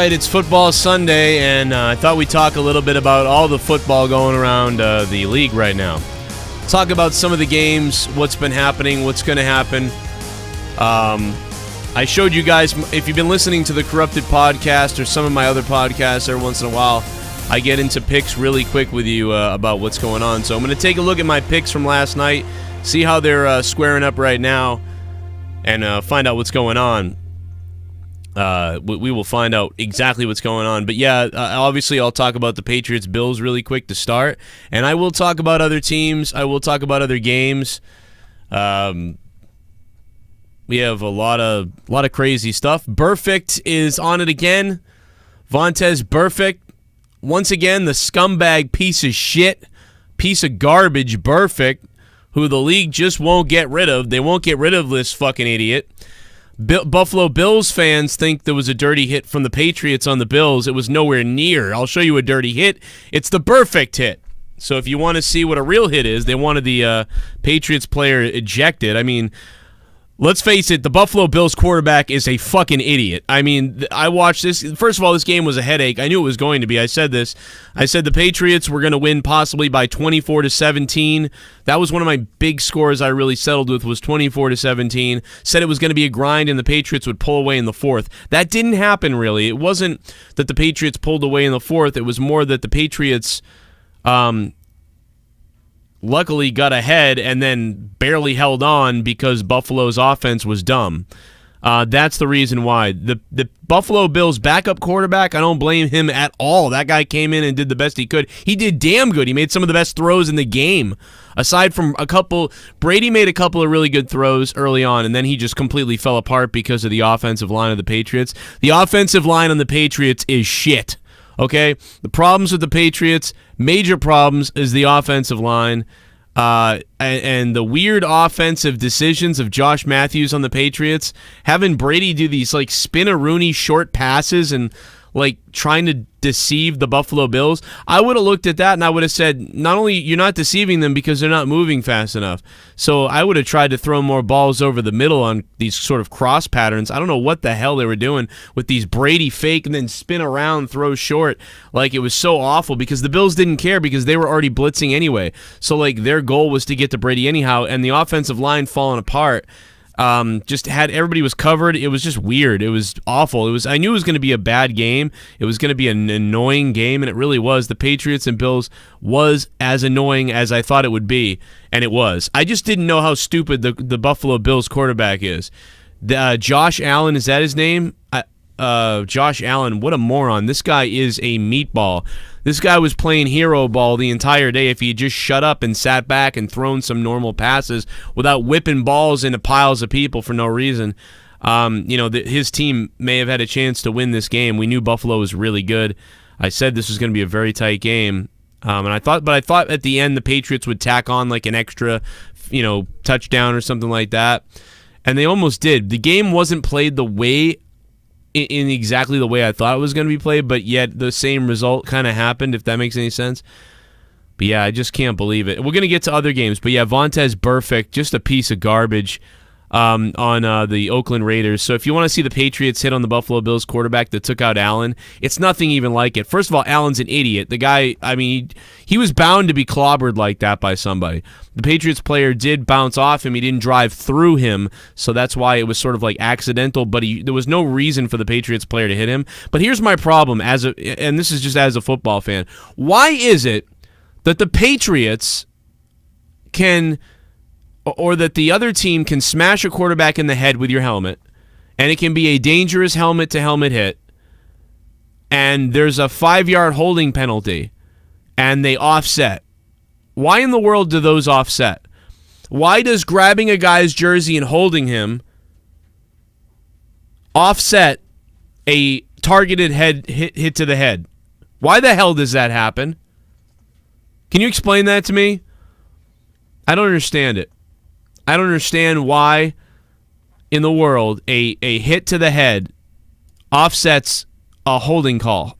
right, it's Football Sunday, and I thought we'd talk a little bit about all the football going around the league right now. Talk about some of the games, what's been happening, what's going to happen. I showed you guys, if you've been listening to the Corrupted podcast or some of my other podcasts every once in a while, I get into picks really quick with you about what's going on. So I'm going to take a look at my picks from last night, see how they're squaring up right now, and find out what's going on. We will find out exactly what's going on. But yeah, obviously I'll talk about the Patriots-Bills really quick to start. And I will talk about other teams. I will talk about other games. We have a lot of crazy stuff. Burfict is on it again. Vontaze Burfict. Once again, the scumbag piece of shit, piece of garbage Burfict, who the league just won't get rid of. They won't get rid of this fucking idiot. Buffalo Bills fans think there was a dirty hit from the Patriots on the Bills. It was nowhere near. I'll show you a dirty hit. It's the Burfict hit. So if you want to see what a real hit is, they wanted the Patriots player ejected. I mean, let's face it, the Buffalo Bills quarterback is a fucking idiot. I mean, I watched this. First of all, this game was a headache. I knew it was going to be. I said this. I said the Patriots were going to win possibly by 24-17. That was one of my big scores I really settled with, was 24-17. Said it was going to be a grind and the Patriots would pull away in the fourth. That didn't happen, really. It wasn't that the Patriots pulled away in the fourth. It was more that the Patriots luckily got ahead and then barely held on because Buffalo's offense was dumb. That's the reason why. The Buffalo Bills backup quarterback, I don't blame him at all. That guy came in and did the best he could. He did damn good. He made some of the best throws in the game. Aside from a couple, Brady made a couple of really good throws early on, and then he just completely fell apart because of the offensive line of the Patriots. The offensive line on the Patriots is shit. Okay? The problems with the Patriots, major problems, is the offensive line. And the weird offensive decisions of Josh Matthews on the Patriots, having Brady do these like spin-a-rooney short passes and like trying to deceive the Buffalo Bills. I would have looked at that and I would have said, not only you're not deceiving them because they're not moving fast enough. So I would have tried to throw more balls over the middle on these sort of cross patterns. I don't know what the hell they were doing with these Brady fake and then spin around, throw short. Like, it was so awful because the Bills didn't care because they were already blitzing anyway. So like their goal was to get to Brady anyhow, and the offensive line falling apart. Just had everybody was covered. It was just weird. It was awful. I knew it was going to be a bad game. It was going to be an annoying game, and it really was. The Patriots and Bills was as annoying as I thought it would be, and it was. I just didn't know how stupid the Buffalo Bills quarterback is. Josh Allen, is that his name? Josh Allen, what a moron. This guy is a meatball. This guy was playing hero ball the entire day if he had just shut up and sat back and thrown some normal passes without whipping balls into piles of people for no reason. His team may have had a chance to win this game. We knew Buffalo was really good. I said this was going to be a very tight game. And I thought at the end the Patriots would tack on like an extra, touchdown or something like that. And they almost did. The game wasn't played in exactly the way I thought it was going to be played, but yet the same result kind of happened, if that makes any sense. But yeah, I just can't believe it. We're going to get to other games, but yeah, Vontaze Burfict, just a piece of garbage on the Oakland Raiders. So if you want to see the Patriots hit on the Buffalo Bills quarterback that took out Allen, it's nothing even like it. First of all, Allen's an idiot. The guy, I mean, he was bound to be clobbered like that by somebody. The Patriots player did bounce off him. He didn't drive through him, so that's why it was sort of like accidental, but there was no reason for the Patriots player to hit him. But here's my problem, and this is just as a football fan. Why is it that the Patriots can, or that the other team can smash a quarterback in the head with your helmet, and it can be a dangerous helmet-to-helmet hit, and there's a 5-yard holding penalty, and they offset? Why in the world do those offset? Why does grabbing a guy's jersey and holding him offset a targeted hit to the head? Why the hell does that happen? Can you explain that to me? I don't understand it. I don't understand why in the world a hit to the head offsets a holding call.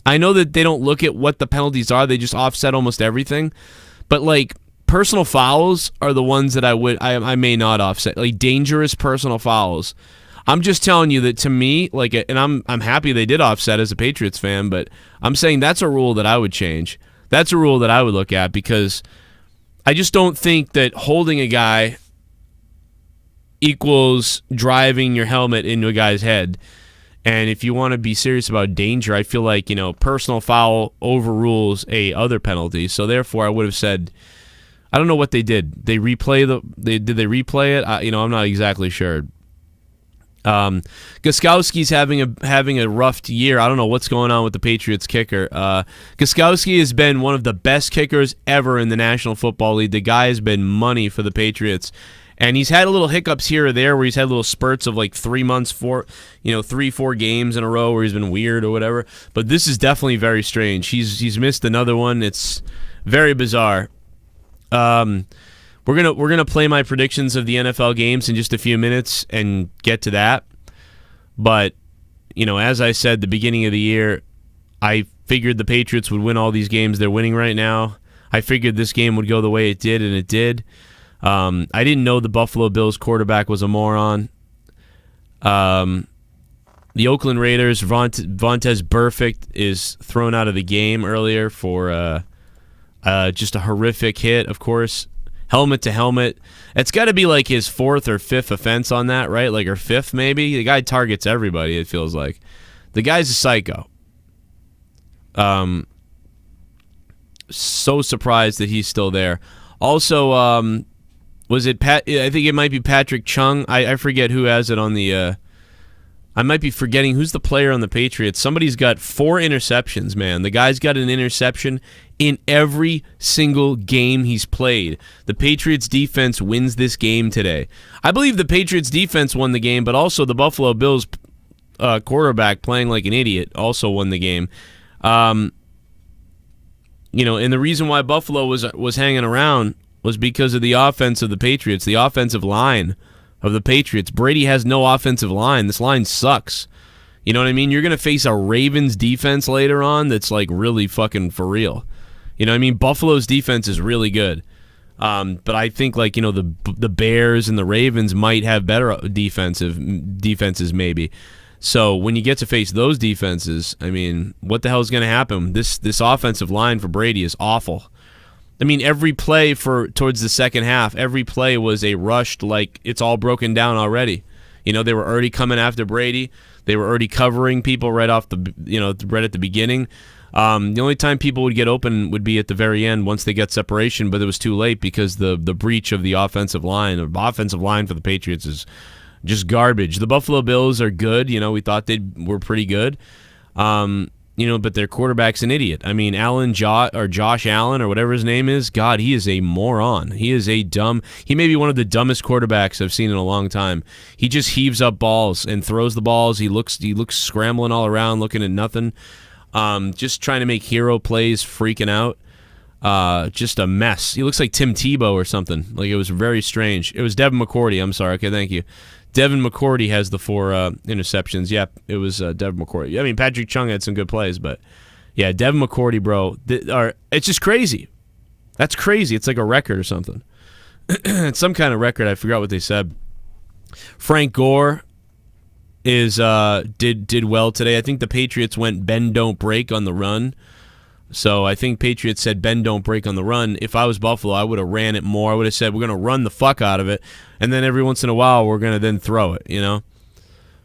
I know that they don't look at what the penalties are. They just offset almost everything. But, like, personal fouls are the ones that I may not offset. Like, dangerous personal fouls. I'm just telling you that to me, like, and I'm happy they did offset as a Patriots fan, but I'm saying that's a rule that I would change. That's a rule that I would look at, because I just don't think that holding a guy equals driving your helmet into a guy's head. And if you want to be serious about danger, I feel like, personal foul overrules a other penalty. So therefore, I would have said, I don't know what they did. Did they replay it? I'm not exactly sure. Gostkowski's having a rough year. I don't know what's going on with the Patriots kicker. Gostkowski has been one of the best kickers ever in the National Football League. The guy has been money for the Patriots. And he's had a little hiccups here or there where he's had little spurts of like 3 months, 4 games in a row where he's been weird or whatever. But this is definitely very strange. He's missed another one. It's very bizarre. We're gonna play my predictions of the NFL games in just a few minutes and get to that. But as I said, the beginning of the year, I figured the Patriots would win all these games they're winning right now. I figured this game would go the way it did, and it did. I didn't know the Buffalo Bills quarterback was a moron. The Oakland Raiders, Vontaze Burfict is thrown out of the game earlier for just a horrific hit, of course. Helmet to helmet. It's got to be like his 4th or 5th offense on that, right? Like, or 5th maybe. The guy targets everybody, it feels like. The guy's a psycho. So surprised that he's still there. Also, was it Pat? I think it might be Patrick Chung. I forget who has it on the. I might be forgetting who's the player on the Patriots. Somebody's got 4 interceptions, man. The guy's got an interception in every single game he's played. The Patriots defense wins this game today. I believe the Patriots defense won the game, but also the Buffalo Bills quarterback playing like an idiot also won the game. And the reason why Buffalo was hanging around was because of the offense of the Patriots, the offensive line of the Patriots. Brady has no offensive line. This line sucks. You know what I mean? You're going to face a Ravens defense later on that's like really fucking for real. You know what I mean? Buffalo's defense is really good. But I think like, the Bears and the Ravens might have better defenses maybe. So when you get to face those defenses, I mean, what the hell is going to happen? This offensive line for Brady is awful. I mean, every play towards the second half, every play was a rushed, like it's all broken down already. They were already coming after Brady. They were already covering people right off right at the beginning. The only time people would get open would be at the very end once they get separation, but it was too late because the breach of the offensive line. The offensive line for the Patriots is just garbage. The Buffalo Bills are good. We thought they were pretty good. But their quarterback's an idiot. I mean, Josh Allen or whatever his name is, God, he is a moron. He may be one of the dumbest quarterbacks I've seen in a long time. He just heaves up balls and throws the balls. He looks scrambling all around, looking at nothing. Just trying to make hero plays, freaking out. Just a mess. He looks like Tim Tebow or something. Like, it was very strange. It was Devin McCourty. I'm sorry. Okay, thank you. Devin McCourty has the 4 interceptions. Yep, it was Devin McCourty. I mean, Patrick Chung had some good plays, but yeah, Devin McCourty, bro. It's just crazy. That's crazy. It's like a record or something. It's some kind of record. I forgot what they said. Frank Gore did well today. I think the Patriots went bend don't break on the run. So I think Patriots said bend don't break on the run. If I was Buffalo, I would have ran it more. I would have said we're going to run the fuck out of it, and then every once in a while we're going to then throw it,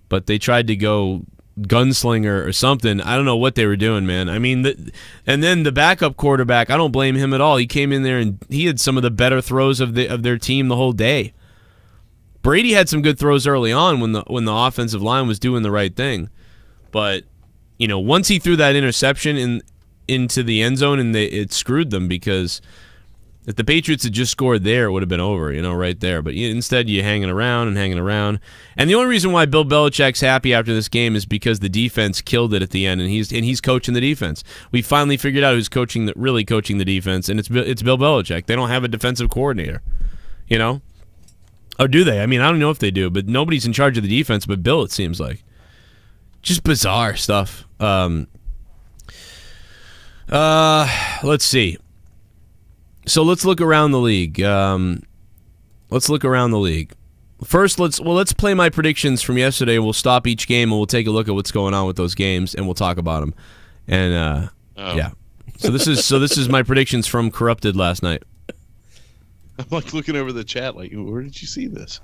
But they tried to go gunslinger or something. I don't know what they were doing, man. I mean, and then the backup quarterback, I don't blame him at all. He came in there and he had some of the better throws of their team the whole day. Brady had some good throws early on when the offensive line was doing the right thing. But, once he threw that interception into the end zone, and it screwed them, because if the Patriots had just scored there, it would have been over, right there. But instead, you're hanging around. And the only reason why Bill Belichick's happy after this game is because the defense killed it at the end, and he's coaching the defense. We finally figured out who's really coaching the defense, and it's Bill Belichick. They don't have a defensive coordinator, Or do they? I mean, I don't know if they do, but nobody's in charge of the defense but Bill, it seems like. Just bizarre stuff. Let's see. So let's look around the league. First, let's play my predictions from yesterday. We'll stop each game and we'll take a look at what's going on with those games and we'll talk about them. And yeah, so this is my predictions from Corrupted last night. I'm like looking over the chat, like, where did you see this?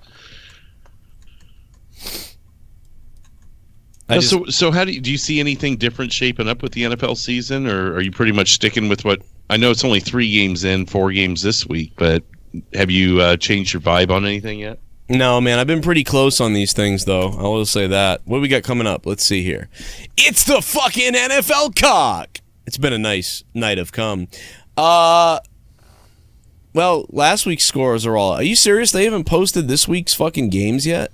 So how do you see anything different shaping up with the NFL season, or are you pretty much sticking with what? I know it's only 3 games in, 4 games this week, but have you changed your vibe on anything yet? No, man, I've been pretty close on these things, though. I will say that. What do we got coming up? Let's see here. It's the fucking NFL cock. It's been a nice night of cum. Well, last week's scores are all... Are you serious? They haven't posted this week's fucking games yet?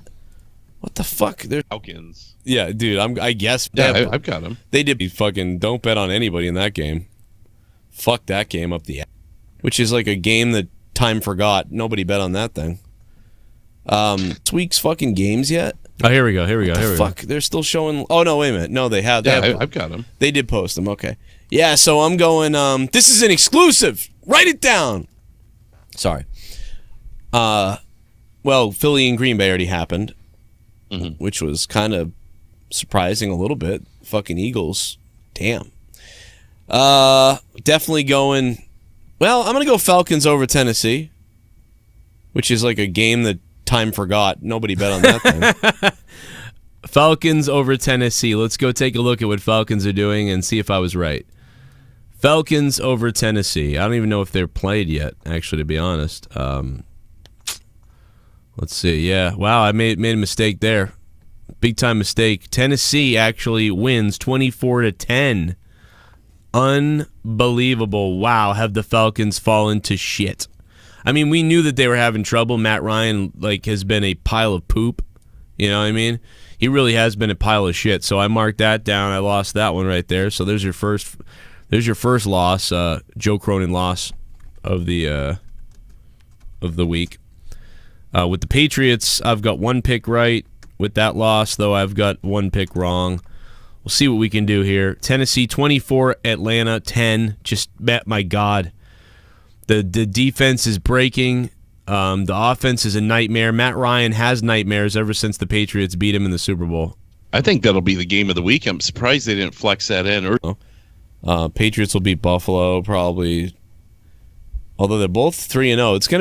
What the fuck? They're Falcons. Yeah, dude, I guess... Yeah, I've got them. They did fucking... Don't bet on anybody in that game. Fuck that game up the... Which is like a game that time forgot. Nobody bet on that thing. This week's fucking games yet? Oh, here we go. Fuck, they're still showing... Oh, no, wait a minute. No, they have... I've got them. They did post them, okay. Yeah, so I'm going... this is an exclusive! Write it down! Sorry. Well, Philly and Green Bay already happened, which was kind of surprising a little bit. Fucking Eagles. Damn. Definitely going... Well, I'm going to go Falcons over Tennessee, which is like a game that time forgot. Nobody bet on that thing. Falcons over Tennessee. Let's go take a look at what Falcons are doing and see if I was right. Falcons over Tennessee. I don't even know if they're played yet, actually, to be honest. Let's see. Yeah. Wow, I made a mistake there. Big time mistake. Tennessee actually wins 24-10. Unbelievable. Wow, have the Falcons fallen to shit. I mean, we knew that they were having trouble. Matt Ryan has been a pile of poop. You know what I mean? He really has been a pile of shit. So I marked that down. I lost that one right there. So there's your first loss, Joe Cronin loss of the week. With the Patriots, I've got 1 pick right. With that loss, though, I've got 1 pick wrong. We'll see what we can do here. Tennessee 24, Atlanta 10. Just, my God. The defense is breaking. The offense is a nightmare. Matt Ryan has nightmares ever since the Patriots beat him in the Super Bowl. I think that'll be the game of the week. I'm surprised they didn't flex that in. Patriots will beat Buffalo probably. Although they're both 3-0,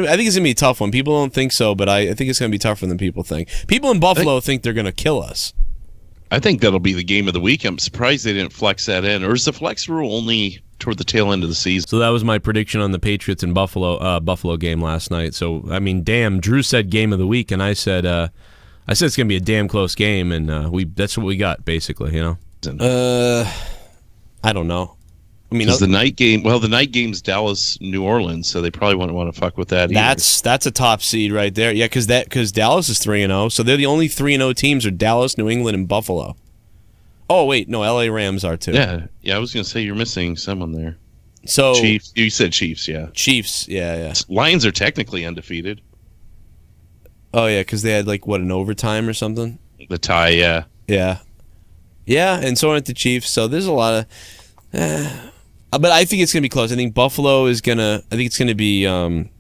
I think it's gonna be a tough one. People don't think so, but I think it's gonna be tougher than people think. People in Buffalo think they're gonna kill us. I think that'll be the game of the week. I'm surprised they didn't flex that in. Or is the flex rule only toward the tail end of the season? So that was my prediction on the Patriots and Buffalo game last night. So I mean, damn, Drew said game of the week, and I said it's gonna be a damn close game, and that's what we got basically. You know. I don't know. I mean, the night game. Well, the night game's Dallas, New Orleans, so they probably wouldn't want to fuck with that. That's a top seed right there. Yeah, because Dallas is 3-0, so they're the only 3-0 teams are Dallas, New England, and Buffalo. Oh wait, no, LA Rams are too. Yeah. I was gonna say you're missing someone there. So Chiefs. You said Chiefs, yeah. Chiefs, yeah. Lions are technically undefeated. Oh yeah, because they had an overtime or something. The tie, yeah. Yeah, and so aren't the Chiefs. So there's a lot of. But I think it's gonna be close. I think Buffalo is gonna. I think it's gonna be like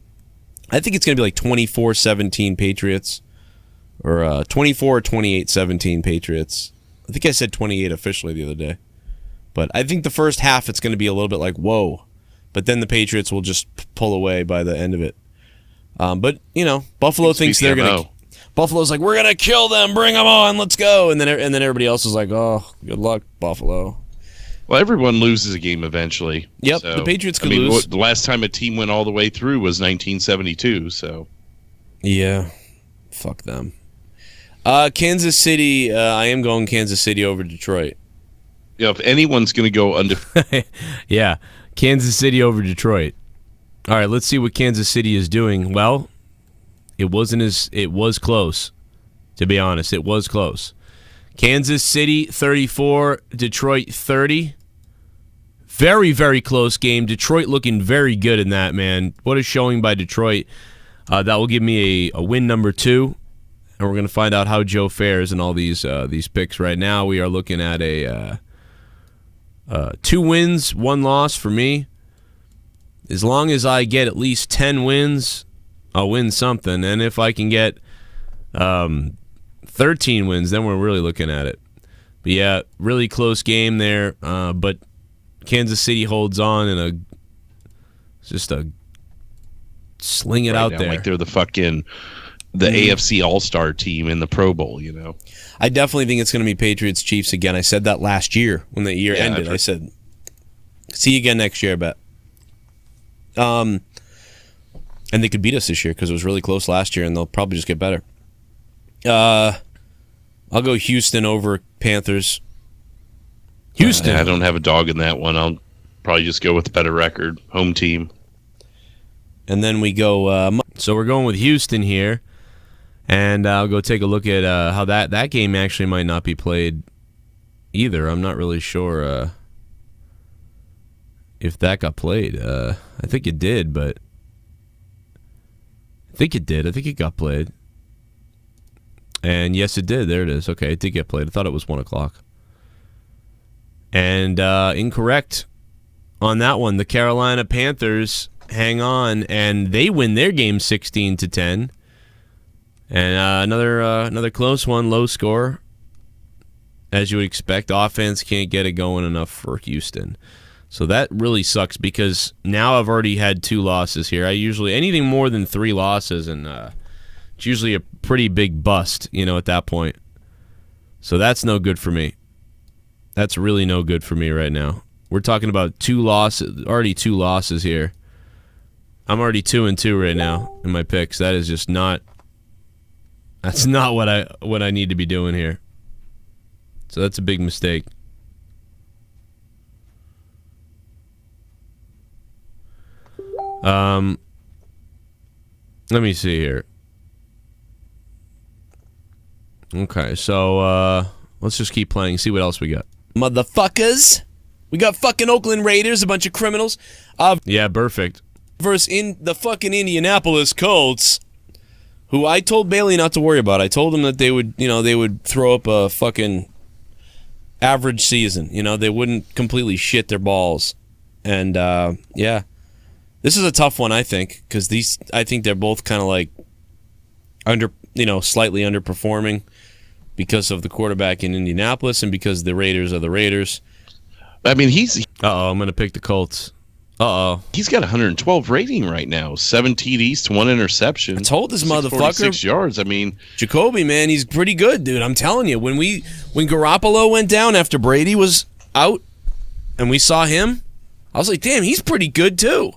24-17 Patriots, or 24-28-17 Patriots. I think I said 28 officially the other day, but I think the first half it's gonna be a little bit like whoa, but then the Patriots will just pull away by the end of it. But Buffalo thinks they're gonna. Buffalo's like, we're gonna kill them, bring them on, let's go, and then everybody else is like, oh, good luck, Buffalo. Well, everyone loses a game eventually. Yep, so, the Patriots could lose. The last time a team went all the way through was 1972, so. Yeah, fuck them. Kansas City, I am going Kansas City over Detroit. Yeah, if anyone's going to go undefeated. Yeah, Kansas City over Detroit. All right, let's see what Kansas City is doing. Well, it was close, to be honest. It was close. Kansas City 34, Detroit 30. Very, very close game. Detroit looking very good in that, man. What a showing by Detroit. That will give me a win number 2. And we're going to find out how Joe fares in all these picks. Right now, we are looking at a 2 wins, 1 loss for me. As long as I get at least 10 wins, I'll win something. And if I can get 13 wins, then we're really looking at it. But yeah, really close game there. But Kansas City holds on and just a sling it out now, there. Like they're the AFC All-Star team in the Pro Bowl, you know. I definitely think it's going to be Patriots Chiefs again. I said that last year when the year ended. I said, see you again next year, I bet. And they could beat us this year because it was really close last year, and they'll probably just get better. I'll go Houston over Panthers. Houston. I don't have a dog in that one. I'll probably just go with the better record, home team. And then we go... so we're going with Houston here. And I'll go take a look at how that game actually might not be played either. I'm not really sure if that got played. I think it did, but... I think it did. I think it got played. And yes, it did. There it is. Okay, it did get played. I thought it was 1 o'clock. And incorrect on that one. The Carolina Panthers hang on, and they win their game 16-10. And another close one, low score. As you would expect, offense can't get it going enough for Houston. So that really sucks because now I've already had 2 losses here. I usually, anything more than 3 losses, and it's usually a pretty big bust, at that point. So that's no good for me. That's really no good for me right now. We're talking about 2 losses, already 2 losses here. I'm already 2-2 right now in my picks. That is just not. That's not what I need to be doing here. So that's a big mistake. Let me see here. Okay, so let's just keep playing. See what else we got. Motherfuckers. We got fucking Oakland Raiders, a bunch of criminals. Yeah, perfect. Versus in the fucking Indianapolis Colts, who I told Bailey not to worry about. I told them that they would throw up a fucking average season. They wouldn't completely shit their balls. And yeah, this is a tough one, I think, because I think they're both kind of like slightly underperforming because of the quarterback in Indianapolis and because the Raiders are the Raiders. I mean, I'm gonna pick the Colts. He's got 112 rating right now. 7 TDs to 1 interception. I told this motherfucker. 6 yards. I mean, Jacoby, man, he's pretty good, dude. I'm telling you, when Garoppolo went down after Brady was out, and we saw him, I was like, damn, he's pretty good too.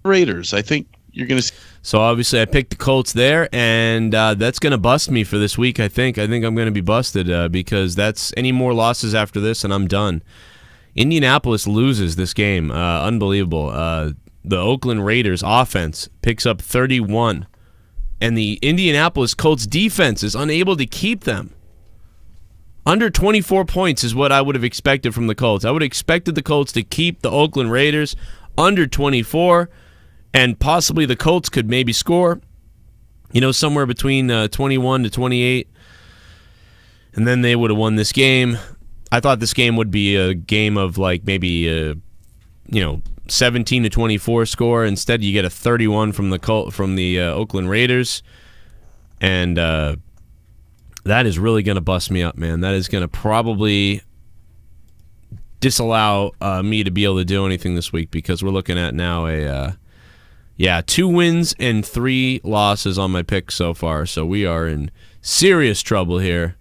Raiders. I think you're gonna see. So obviously, I picked the Colts there, and that's gonna bust me for this week. I think I'm gonna be busted because that's any more losses after this, and I'm done. Indianapolis loses this game. Unbelievable. The Oakland Raiders offense picks up 31, and the Indianapolis Colts defense is unable to keep them. Under 24 points is what I would have expected from the Colts. I would have expected the Colts to keep the Oakland Raiders under 24, and possibly the Colts could maybe score, somewhere between 21 to 28, and then they would have won this game. I thought this game would be a game of like maybe 17 to 24 score. Instead, you get a 31 from the Oakland Raiders, and that is really going to bust me up, man. That is going to probably disallow me to be able to do anything this week because we're looking at now 2 wins and 3 losses on my picks so far. So we are in serious trouble here.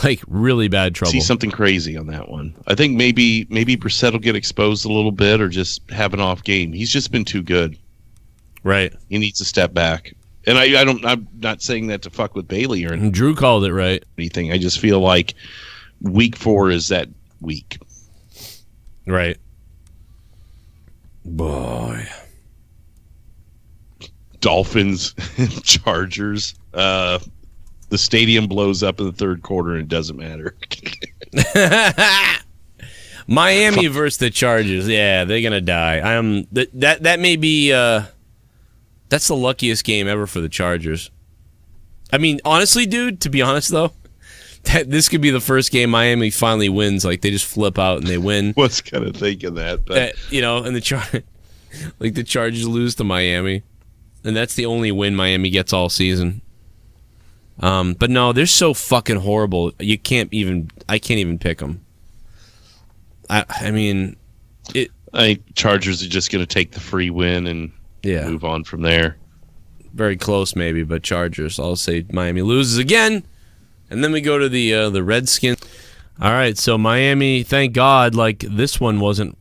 Like, really bad trouble. See something crazy on that one. I think maybe Brissett will get exposed a little bit or just have an off game. He's just been too good. Right. He needs to step back. And I'm not saying that to fuck with Bailey or anything. Drew called it right. I just feel like week 4 is that week. Right. Boy. Dolphins, Chargers. The stadium blows up in the third quarter and it doesn't matter. Miami versus the Chargers. Yeah, they're gonna die. That may be that's the luckiest game ever for the Chargers. I mean, honestly, dude, to be honest though, this could be the first game Miami finally wins. Like they just flip out and they win. Was kind of thinking that, but and the Chargers lose to Miami, and that's the only win Miami gets all season. But no, they're so fucking horrible. I can't even pick them. I mean, I think Chargers are just going to take the free win and move on from there. Very close, maybe, but Chargers. I'll say Miami loses again, and then we go to the Redskins. All right, so Miami. Thank God, this one wasn't.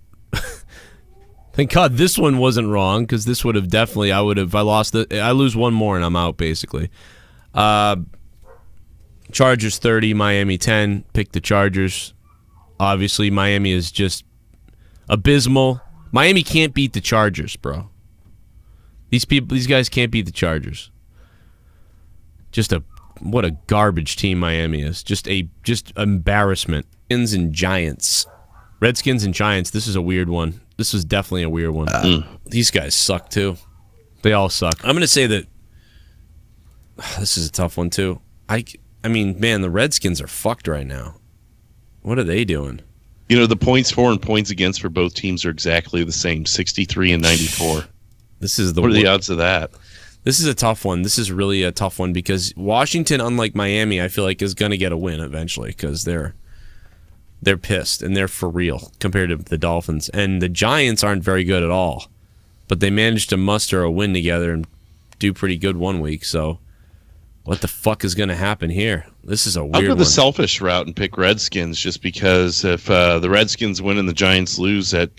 Thank God this one wasn't wrong, because this would have definitely. I lose one more and I'm out basically. Chargers 30, Miami 10. Pick the Chargers. Obviously, Miami is just abysmal. Miami can't beat the Chargers, bro. These guys can't beat the Chargers. What a garbage team Miami is. Just embarrassment. Redskins and Giants. Redskins and Giants. This is a weird one. This was definitely a weird one. These guys suck too. They all suck. I'm gonna say that. This is a tough one too. I mean, man, the Redskins are fucked right now. What are they doing? The points for and points against for both teams are exactly the same, 63 and 94. What are the odds of that? This is a tough one. This is really a tough one because Washington, unlike Miami, I feel like is going to get a win eventually because they're pissed and they're for real compared to the Dolphins. And the Giants aren't very good at all, but they managed to muster a win together and do pretty good one week. So what the fuck is going to happen here? This is a weird one. I'll go the selfish route and pick Redskins just because if the Redskins win and the Giants lose, that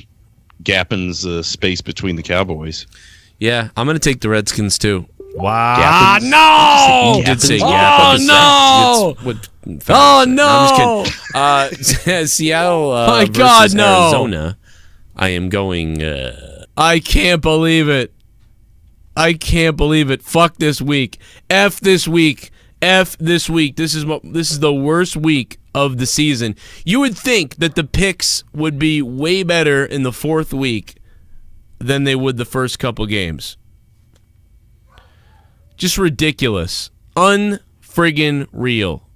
gappens the space between the Cowboys. Yeah, I'm going to take the Redskins too. Wow. No! You did say Gappins. Oh, no! Oh, no! I'm just kidding. Seattle My versus God, no! Arizona. I am going... I can't believe it. I can't believe it. Fuck this week. F this week. F this week. This is the worst week of the season. You would think that the picks would be way better in the fourth week than they would the first couple games. Just ridiculous. Unfriggin' real.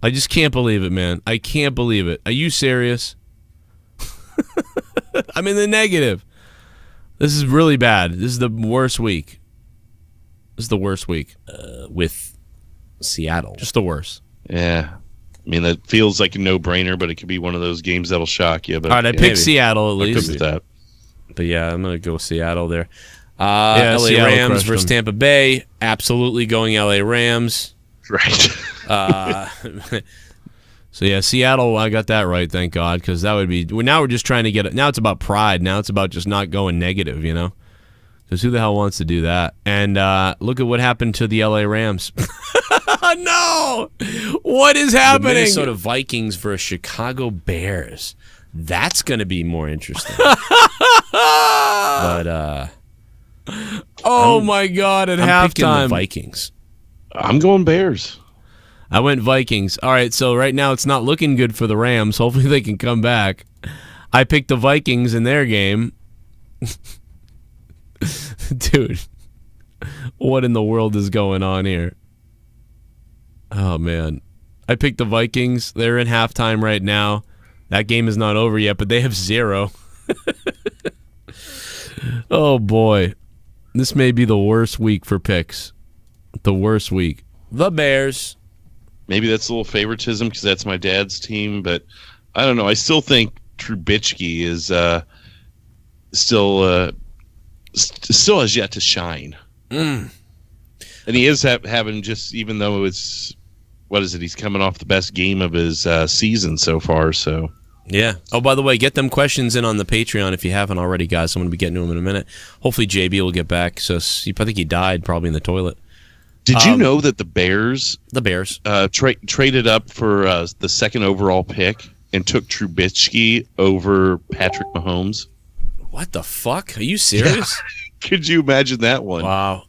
I just can't believe it, man. I can't believe it. Are you serious? I'm in the negative. This is really bad. This is the worst week. This is the worst week with Seattle. Just the worst. Yeah. I mean, that feels like a no-brainer, but it could be one of those games that'll shock you. But all right, I picked Seattle at least. With that. But yeah, I'm going to go Seattle there. LA Seattle Rams versus Tampa Bay. Absolutely going LA Rams. Right. So yeah, Seattle, I got that right, thank God, because that would be... Now we're just trying to get it... Now it's about pride. Now it's about just not going negative, you know? Because who the hell wants to do that? And look at what happened to the LA Rams. No! What is happening? The Minnesota Vikings versus Chicago Bears. That's going to be more interesting. But, oh my God, at I'm picking halftime. the Vikings. I'm going Bears. I went Vikings. All right, so right now it's not looking good for the Rams. Hopefully they can come back. I picked the Vikings in their game. Dude, what in the world is going on here? Oh, man. I picked the Vikings. They're in halftime right now. That game is not over yet, but they have 0. Oh, boy. This may be the worst week for picks. The worst week. The Bears. Maybe that's a little favoritism because that's my dad's team, but I don't know. I still think Trubisky is still has yet to shine. And he is having just, even though it's, what is it? He's coming off the best game of his season so far. So yeah. Oh, by the way, get them questions in on the Patreon if you haven't already, guys. I'm going to be getting to them in a minute. Hopefully JB will get back. So I think he died probably in the toilet. Did you know that the Bears traded up for the second overall pick and took Trubisky over Patrick Mahomes? What the fuck? Are you serious? Yeah. Could you imagine that one? Wow.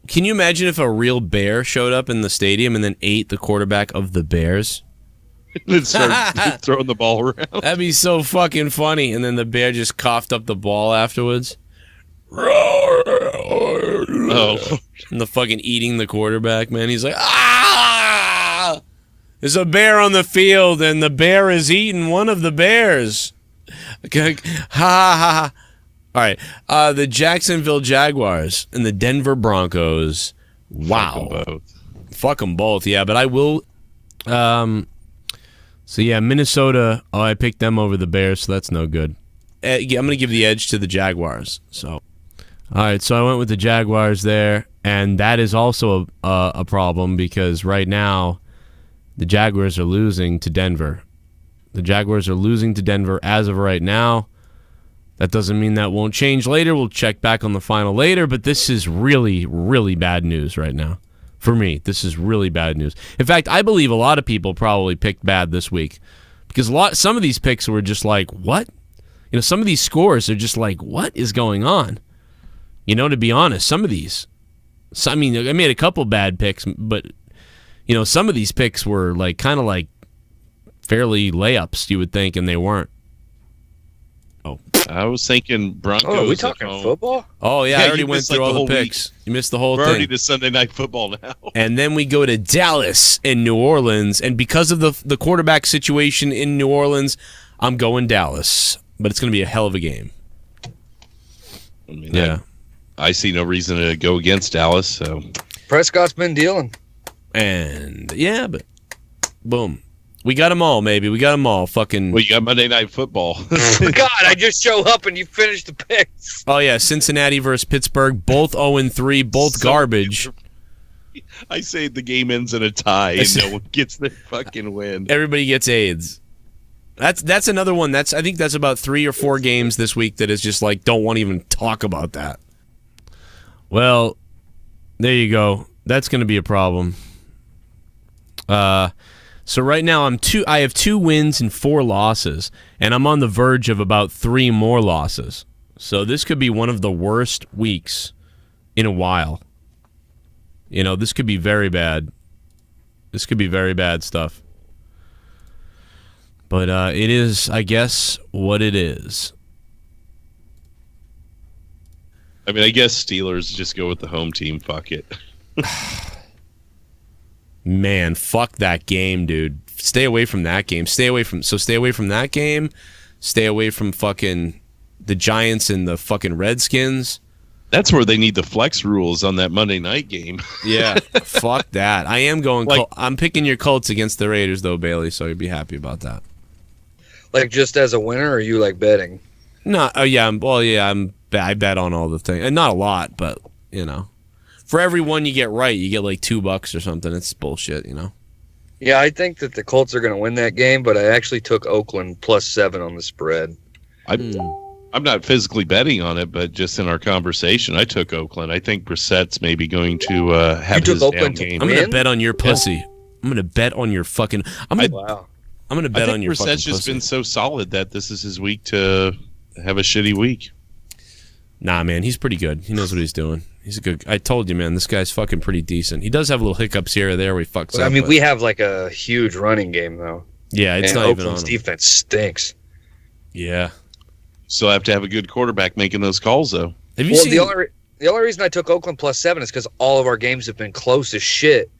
Can you imagine if a real bear showed up in the stadium and then ate the quarterback of the Bears? And then started throwing the ball around. That'd be so fucking funny. And then the bear just coughed up the ball afterwards. Oh. And the fucking eating the quarterback, man. He's like, ah! There's a bear on the field, and the bear is eating one of the bears. Okay. Ha ha ha. All right. The Jacksonville Jaguars and the Denver Broncos. Wow. Fuck them both, yeah. But I will. So yeah, Minnesota. Oh, I picked them over the Bears, so that's no good. I'm gonna give the edge to the Jaguars. So, all right. So I went with the Jaguars there, and that is also a problem because right now the Jaguars are losing to Denver. The Jaguars are losing to Denver as of right now. That doesn't mean that won't change later. We'll check back on the final later, but this is really, really bad news right now. For me, this is really bad news. In fact, I believe a lot of people probably picked bad this week because some of these picks were just like, what? You know, some of these scores are just like, what is going on? You know, to be honest, some of these. I mean, I made a couple bad picks, but, you know, some of these picks were like kind of like fairly layups, you would think, and they weren't. Oh, I was thinking Broncos. Oh, are we talking football? Oh, yeah, I already went through all the picks. You missed the whole thing. We're already to Sunday Night Football now. And then we go to Dallas and New Orleans, and because of the quarterback situation in New Orleans, I'm going Dallas. But it's going to be a hell of a game. I mean, yeah. I see no reason to go against Dallas. So Prescott's been dealing. And, yeah, but boom. We got them all, maybe. We got them all. Fucking. Well, you got Monday Night Football. God, I just show up and you finish the picks. Oh, yeah. Cincinnati versus Pittsburgh. Both 0-3. Both garbage. I say the game ends in a tie and no one gets their fucking win. Everybody gets AIDS. That's another one. I think that's about 3 or 4 games this week that is just like, don't want to even talk about that. Well, there you go. That's going to be a problem. So right now I have 2 wins and 4 losses, and I'm on the verge of about 3 more losses. So this could be one of the worst weeks in a while. You know, this could be very bad. This could be very bad stuff. But it is, I guess, what it is. I mean, I guess Steelers just go with the home team. Fuck it. Man, fuck that game, dude. Stay away from that game. Stay away from that game. Stay away from fucking the Giants and the fucking Redskins. That's where they need the flex rules on that Monday night game. Yeah, fuck that. I am going. I'm picking your Colts against the Raiders, though, Bailey. So you'd be happy about that. Like just as a winner, or are you like betting? No, yeah. I bet on all the things, and not a lot, but you know, for every one you get right, you get like $2 or something. It's bullshit, you know. Yeah, I think that the Colts are going to win that game, but I actually took Oakland +7 on the spread. I'm not physically betting on it, but just in our conversation, I took Oakland. I think Brissett's maybe going to have his down game. I'm going to bet on your pussy. Yeah. I'm going to bet on your fucking. Wow. I'm going to bet on your fucking Brissett's just been so solid that this is his week to have a shitty week. Nah, man, he's pretty good. He knows what he's doing. He's a good. I told you, man, this guy's fucking pretty decent. He does have little hiccups here or there where he fucks up. I mean, we have like a huge running game though. Yeah, it's not even on him. Oakland's defense stinks. Yeah. Still have to have a good quarterback making those calls, though. Have you seen? The only reason I took Oakland +7 is because all of our games have been close as shit.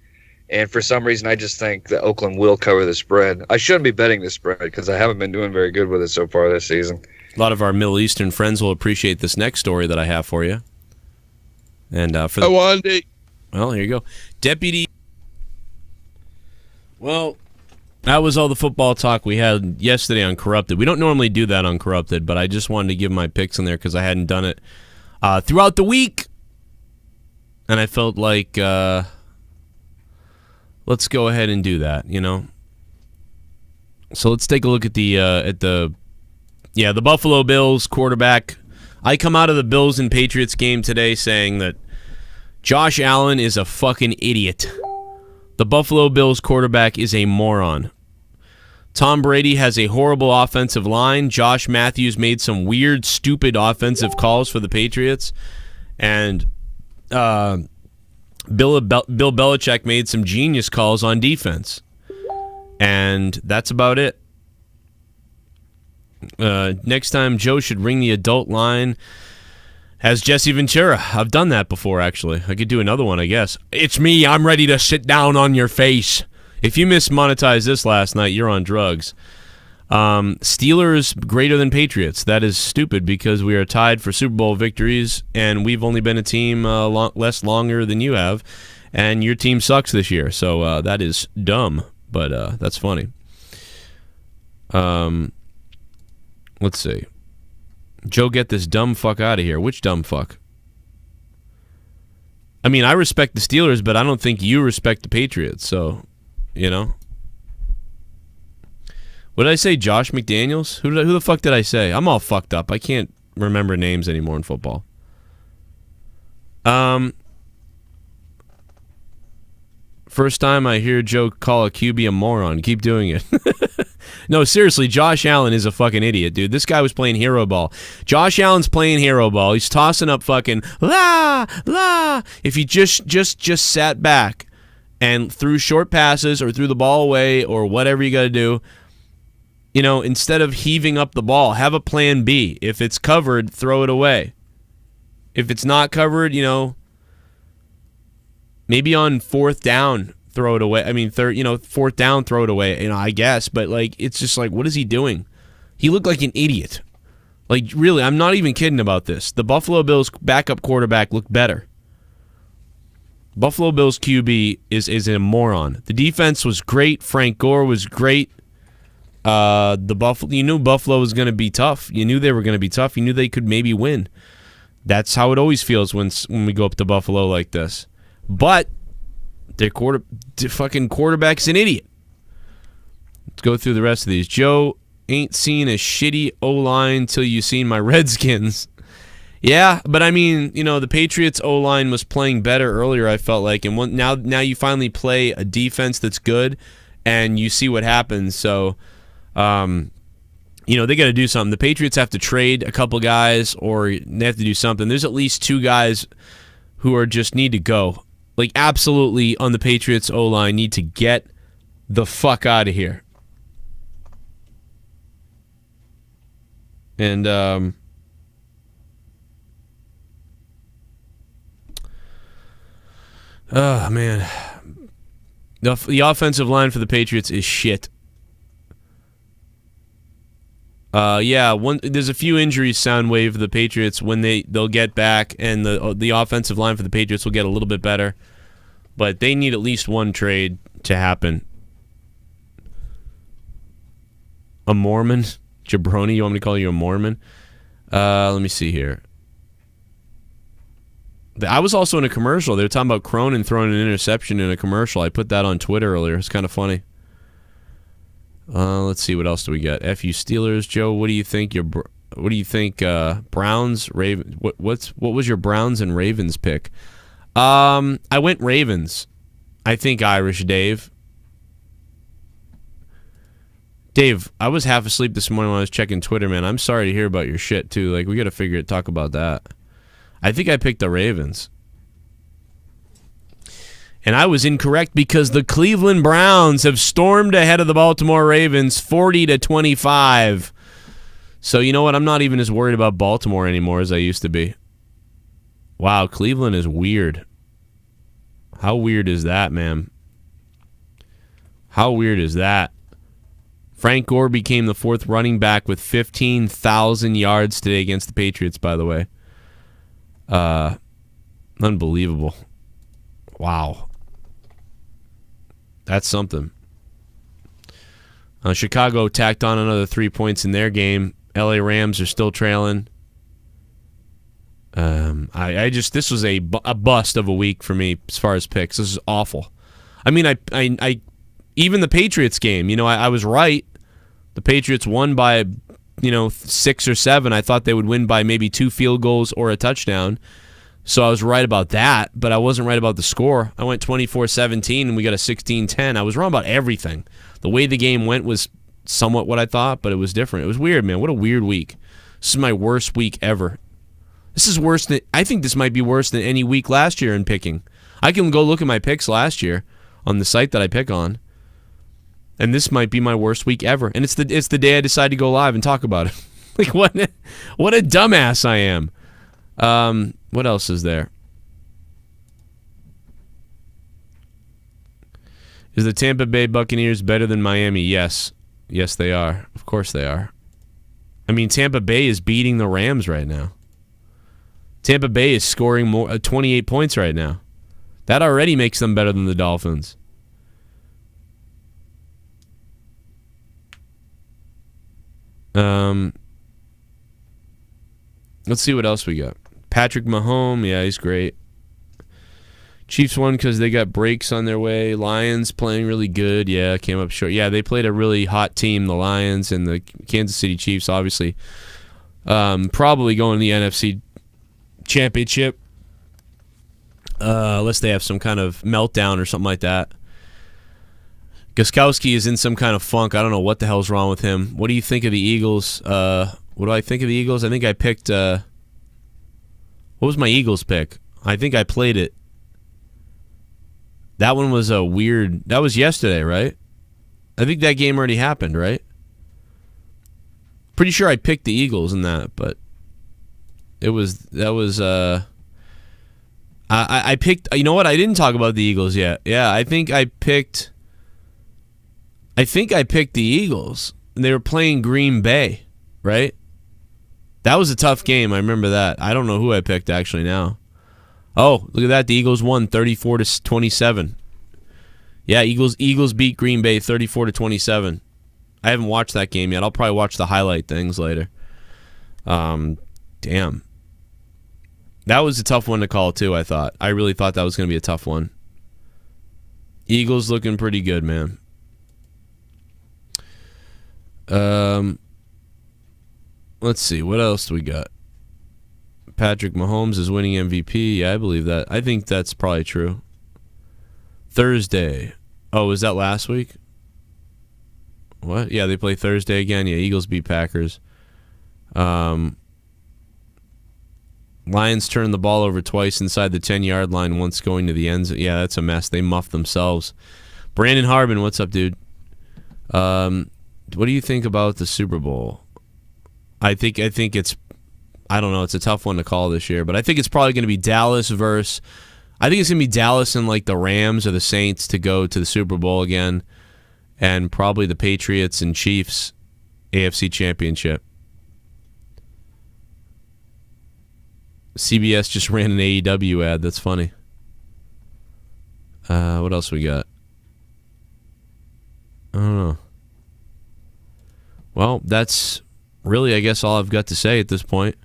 And for some reason, I just think that Oakland will cover the spread. I shouldn't be betting the spread because I haven't been doing very good with it so far this season. A lot of our Middle Eastern friends will appreciate this next story that I have for you. And for well, here you go. Deputy. Well, that was all the football talk we had yesterday on Corrupted. We don't normally do that on Corrupted, but I just wanted to give my picks in there because I hadn't done it throughout the week. And I felt like let's go ahead and do that, you know? So let's take a look at the Buffalo Bills quarterback. I come out of the Bills and Patriots game today saying that Josh Allen is a fucking idiot. The Buffalo Bills quarterback is a moron. Tom Brady has a horrible offensive line. Josh Matthews made some weird, stupid offensive calls for the Patriots. And Bill Belichick made some genius calls on defense. And that's about it. Next time, Joe should ring the adult line as Jesse Ventura. I've done that before, actually. I could do another one, I guess. It's me. I'm ready to sit down on your face. If you mismonetized this last night, you're on drugs. Steelers greater than Patriots. That is stupid because we are tied for Super Bowl victories, and we've only been a team longer than you have. and your team sucks this year. So that is dumb, but that's funny. Let's see. Joe, get this dumb fuck out of here. Which dumb fuck? I mean, I respect the Steelers, but I don't think you respect the Patriots. So, you know. What did I say? Josh McDaniels? Who the fuck did I say? I'm all fucked up. I can't remember names anymore in football. First time I hear Joe call a QB a moron. Keep doing it. No, seriously, Josh Allen is a fucking idiot, dude. This guy was playing hero ball. Josh Allen's playing hero ball. He's tossing up fucking la la. If he just sat back and threw short passes or threw the ball away or whatever you got to do, you know, instead of heaving up the ball, have a plan B. If it's covered, throw it away. If it's not covered, you know, maybe on fourth down, throw it away. I mean, fourth down, throw it away, you know, I guess. But, like, it's just like, what is he doing? He looked like an idiot. Like, really, I'm not even kidding about this. The Buffalo Bills backup quarterback looked better. Buffalo Bills QB is a moron. The defense was great. Frank Gore was great. You knew Buffalo was going to be tough. You knew they were going to be tough. You knew they could maybe win. That's how it always feels when we go up to Buffalo like this. But their fucking quarterback's an idiot. Let's go through the rest of these. Joe ain't seen a shitty O-line till you seen my Redskins. Yeah, but I mean, you know, the Patriots O-line was playing better earlier, I felt like, and now you finally play a defense that's good, and you see what happens. So, you know, they got to do something. The Patriots have to trade a couple guys, or they have to do something. There's at least two guys who are just need to go. Like, absolutely on the Patriots O-line need to get the fuck out of here. And, oh, man. The offensive line for the Patriots is shit. Yeah, there's a few injuries Soundwave for the Patriots when they'll get back, and the offensive line for the Patriots will get a little bit better. But they need at least one trade to happen. A Mormon? Jabroni, you want me to call you a Mormon? Let me see here. I was also in a commercial. They were talking about Cronin throwing an interception in a commercial. I put that on Twitter earlier. It's kind of funny. Let's see, what else do we got? FU Steelers, Joe. What do you think? What do you think? Browns, Ravens. What was your Browns and Ravens pick? I went Ravens. I think Irish Dave. Dave, I was half asleep this morning when I was checking Twitter, man. I'm sorry to hear about your shit too. Like, we got to talk about that. I think I picked the Ravens. And I was incorrect because the Cleveland Browns have stormed ahead of the Baltimore Ravens 40-25. So you know what? I'm not even as worried about Baltimore anymore as I used to be. Wow, Cleveland is weird. How weird is that, man? How weird is that? Frank Gore became the fourth running back with 15,000 yards today against the Patriots, by the way. Unbelievable. Wow. That's something. Chicago tacked on another 3 points in their game. LA Rams are still trailing. This was a bust of a week for me as far as picks. This is awful. I mean, I even the Patriots game, you know, I was right. The Patriots won by, 6 or 7. I thought they would win by maybe 2 field goals or a touchdown. So I was right about that, but I wasn't right about the score. I went 24-17, and we got a 16-10. I was wrong about everything. The way the game went was somewhat what I thought, but it was different. It was weird, man. What a weird week. This is my worst week ever. This is worse than... I think this might be worse than any week last year in picking. I can go look at my picks last year on the site that I pick on, and this might be my worst week ever. And it's the day I decide to go live and talk about it. Like, what a dumbass I am. What else is there? Is the Tampa Bay Buccaneers better than Miami? Yes. Yes, they are. Of course they are. I mean, Tampa Bay is beating the Rams right now. Tampa Bay is scoring more 28 points right now. That already makes them better than the Dolphins. Let's see what else we got. Patrick Mahomes, yeah, he's great. Chiefs won because they got breaks on their way. Lions playing really good. Yeah, came up short. Yeah, they played a really hot team, the Lions, and the Kansas City Chiefs, obviously. Probably going to the NFC Championship. Unless they have some kind of meltdown or something like that. Gostkowski is in some kind of funk. I don't know what the hell's wrong with him. What do you think of the Eagles? What do I think of the Eagles? I think I picked... what was my Eagles pick? I think I played it. That one was a weird... That was yesterday, right? I think that game already happened, right? Pretty sure I picked the Eagles in that, but... I picked... You know what? I didn't talk about the Eagles yet. Yeah, I think I picked the Eagles. And they were playing Green Bay, right? That was a tough game. I remember that. I don't know who I picked actually now. Oh, look at that. The Eagles won 34-27. Yeah, Eagles beat Green Bay 34-27. I haven't watched that game yet. I'll probably watch the highlight things later. Damn. That was a tough one to call too, I thought. I really thought that was going to be a tough one. Eagles looking pretty good, man. Let's see. What else do we got? Patrick Mahomes is winning MVP. Yeah, I believe that. I think that's probably true. Thursday. Oh, was that last week? What? Yeah, they play Thursday again. Yeah, Eagles beat Packers. Lions turned the ball over twice inside the 10-yard line, once going to the end zone. Yeah, that's a mess. They muffed themselves. Brandon Harbin, what's up, dude? What do you think about the Super Bowl? I think it's... I don't know. It's a tough one to call this year, but I think it's probably going to be Dallas versus... I think it's going to be Dallas and like the Rams or the Saints to go to the Super Bowl again, and probably the Patriots and Chiefs AFC Championship. CBS just ran an AEW ad. That's funny. What else we got? I don't know. Well, that's really, I guess, all I've got to say at this point.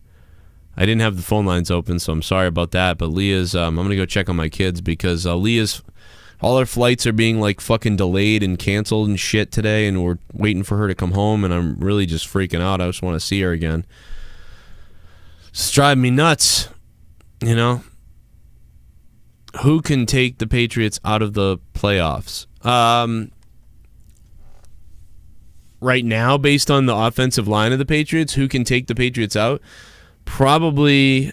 I didn't have the phone lines open, so I'm sorry about that. But Leah's, I'm going to go check on my kids because Leah's, all her flights are being like fucking delayed and canceled and shit today, and we're waiting for her to come home, and I'm really just freaking out. I just want to see her again. It's driving me nuts, you know? Who can take the Patriots out of the playoffs? Right now, based on the offensive line of the Patriots, who can take the Patriots out? Probably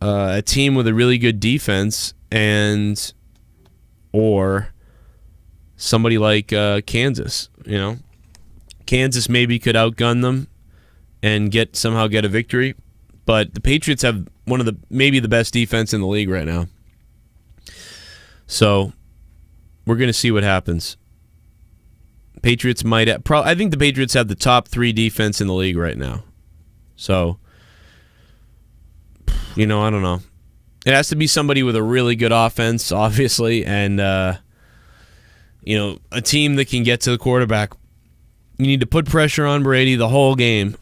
a team with a really good defense, and or somebody like Kansas. You know, Kansas maybe could outgun them and somehow get a victory, but the Patriots have one of maybe the best defense in the league right now. So we're gonna see what happens. Patriots might. I think the Patriots have the top 3 defense in the league right now. So, you know, I don't know. It has to be somebody with a really good offense, obviously, and, you know, a team that can get to the quarterback. You need to put pressure on Brady the whole game.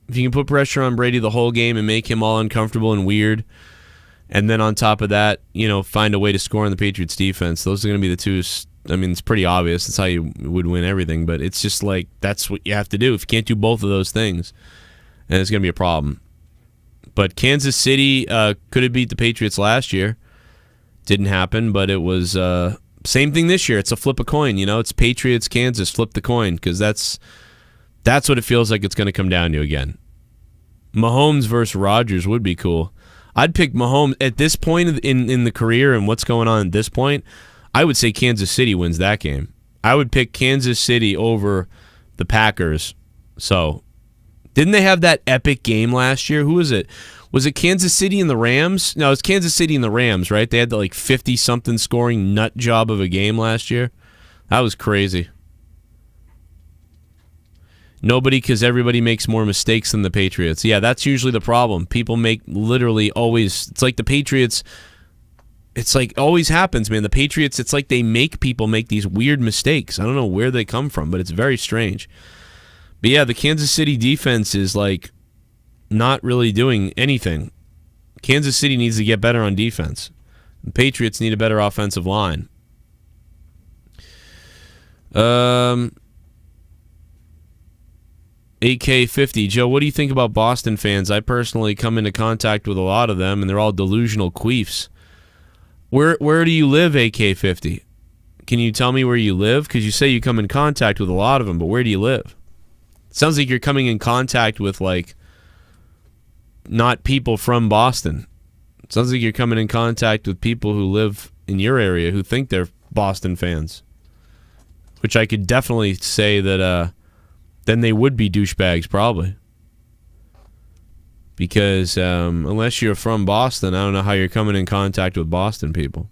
If you can put pressure on Brady the whole game and make him all uncomfortable and weird, and then on top of that, you know, find a way to score on the Patriots' defense, those are going to be the two. I mean, it's pretty obvious. That's how you would win everything, but it's just like that's what you have to do. If you can't do both of those things, and it's going to be a problem. But Kansas City could have beat the Patriots last year. Didn't happen, but it was same thing this year. It's a flip a coin, you know. It's Patriots, Kansas, flip the coin, because that's what it feels like it's going to come down to again. Mahomes versus Rodgers would be cool. I'd pick Mahomes at this point in the career and what's going on at this point. I would say Kansas City wins that game. I would pick Kansas City over the Packers. So, didn't they have that epic game last year? Who was it? Was it Kansas City and the Rams? No, it was Kansas City and the Rams, right? They had the like 50-something scoring nut job of a game last year. That was crazy. Nobody, because everybody makes more mistakes than the Patriots. Yeah, that's usually the problem. People make literally always... It's like the Patriots... it's like always happens, man. The Patriots, it's like they make people make these weird mistakes. I don't know where they come from, but it's very strange. But yeah, the Kansas City defense is like not really doing anything. Kansas City needs to get better on defense. The Patriots need a better offensive line. AK50, Joe, what do you think about Boston fans? I personally come into contact with a lot of them, and they're all delusional queefs. Where do you live, AK50? Can you tell me where you live? Because you say you come in contact with a lot of them, but where do you live? It sounds like you're coming in contact with, like, not people from Boston. It sounds like you're coming in contact with people who live in your area who think they're Boston fans. Which I could definitely say that then they would be douchebags, probably. Because unless you're from Boston, I don't know how you're coming in contact with Boston people.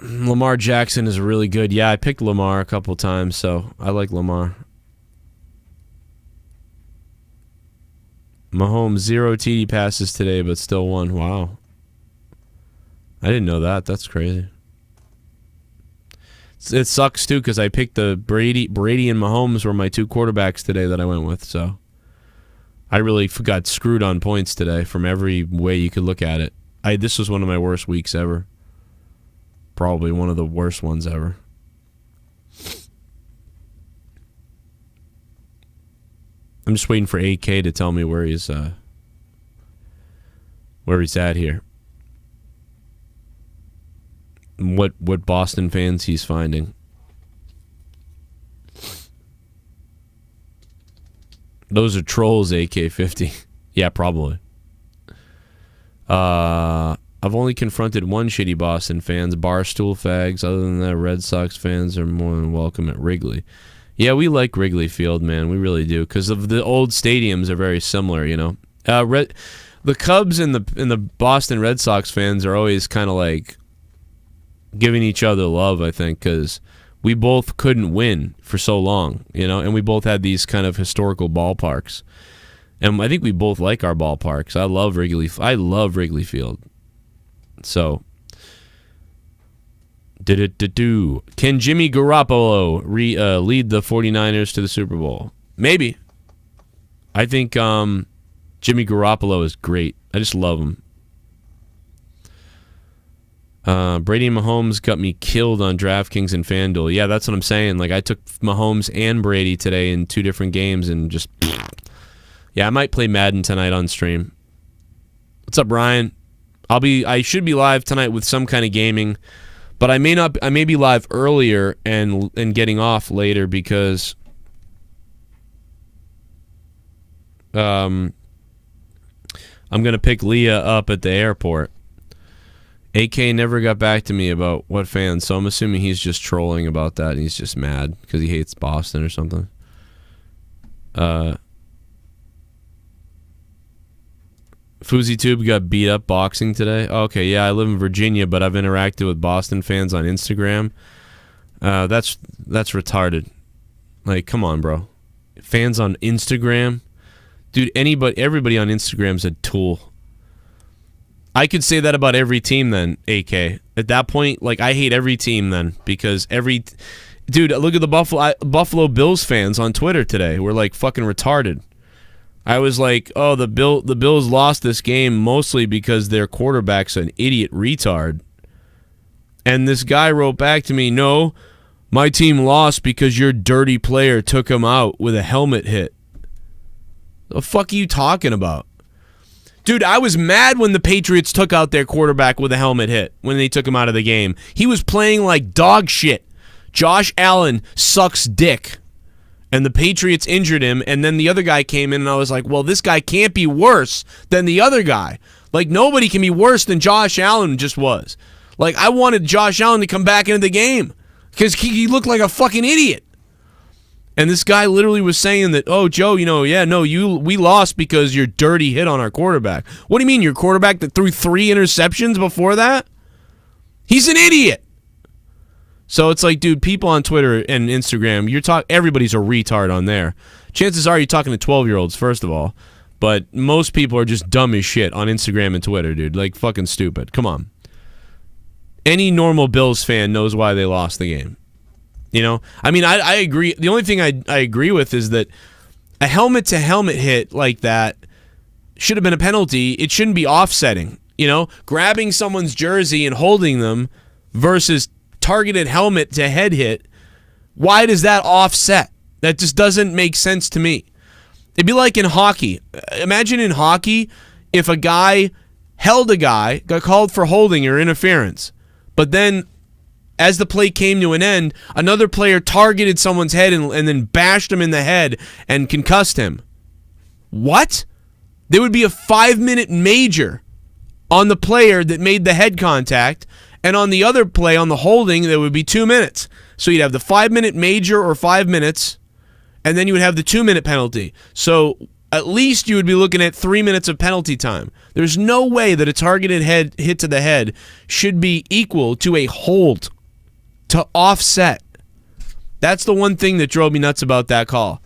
Lamar Jackson is really good. Yeah, I picked Lamar a couple times, so I like Lamar. Mahomes, 0 TD passes today, but still won. Wow. I didn't know that. That's crazy. It sucks, too, because I picked the Brady and Mahomes were my two quarterbacks today that I went with, so I really got screwed on points today from every way you could look at it. This was one of my worst weeks ever. Probably one of the worst ones ever. I'm just waiting for AK to tell me where he's at here. What Boston fans he's finding. Those are trolls, AK50. Yeah, probably. I've only confronted one shitty Boston fans, Barstool fags. Other than that, Red Sox fans are more than welcome at Wrigley. Yeah, we like Wrigley Field, man. We really do, because of the old stadiums are very similar, you know. The Cubs and the Boston Red Sox fans are always kind of like giving each other love, I think, because we both couldn't win for so long, you know, and we both had these kind of historical ballparks. And I think we both like our ballparks. I love Wrigley Field. So, can Jimmy Garoppolo lead the 49ers to the Super Bowl? Maybe. I think Jimmy Garoppolo is great. I just love him. Brady and Mahomes got me killed on DraftKings and FanDuel. Yeah, that's what I'm saying. Like, I took Mahomes and Brady today in 2 different games and just... Yeah, I might play Madden tonight on stream. What's up, Ryan? I should be live tonight with some kind of gaming, but I may not. I may be live earlier and getting off later because I'm gonna pick Leah up at the airport. AK never got back to me about what fans, so I'm assuming he's just trolling about that and he's just mad because he hates Boston or something. FoozyTube got beat up boxing today. Okay, yeah, I live in Virginia, but I've interacted with Boston fans on Instagram. That's retarded. Like, come on, bro. Fans on Instagram? Dude, everybody on Instagram's a tool. I could say that about every team then, AK. At that point, like, I hate every team then because dude, look at the Buffalo Bills fans on Twitter today. We're like fucking retarded. I was like, oh, the Bills lost this game mostly because their quarterback's an idiot retard. And this guy wrote back to me, no, my team lost because your dirty player took him out with a helmet hit. The fuck are you talking about? Dude, I was mad when the Patriots took out their quarterback with a helmet hit when they took him out of the game. He was playing like dog shit. Josh Allen sucks dick. And the Patriots injured him, and then the other guy came in, and I was like, well, this guy can't be worse than the other guy. Like, nobody can be worse than Josh Allen just was. Like, I wanted Josh Allen to come back into the game because he looked like a fucking idiot. And this guy literally was saying that, oh, Joe, we lost because your dirty hit on our quarterback. What do you mean, your quarterback that threw 3 interceptions before that? He's an idiot. So it's like, dude, people on Twitter and Instagram, everybody's a retard on there. Chances are you're talking to 12-year-olds, first of all. But most people are just dumb as shit on Instagram and Twitter, dude. Like, fucking stupid. Come on. Any normal Bills fan knows why they lost the game. You know? I mean, I agree. The only thing I agree with is that a helmet-to-helmet hit like that should have been a penalty. It shouldn't be offsetting. You know? Grabbing someone's jersey and holding them versus targeted helmet-to-head hit. Why does that offset? That just doesn't make sense to me. It'd be like in hockey. Imagine in hockey if a guy held a guy, got called for holding or interference, but then as the play came to an end, another player targeted someone's head and then bashed him in the head and concussed him. What? There would be a 5-minute major on the player that made the head contact, and on the other play, on the holding, there would be 2 minutes. So you'd have the 5-minute major or 5 minutes, and then you would have the 2-minute penalty. So at least you would be looking at 3 minutes of penalty time. There's no way that a targeted head hit to the head should be equal to a hold, to offset. That's the one thing that drove me nuts about that call.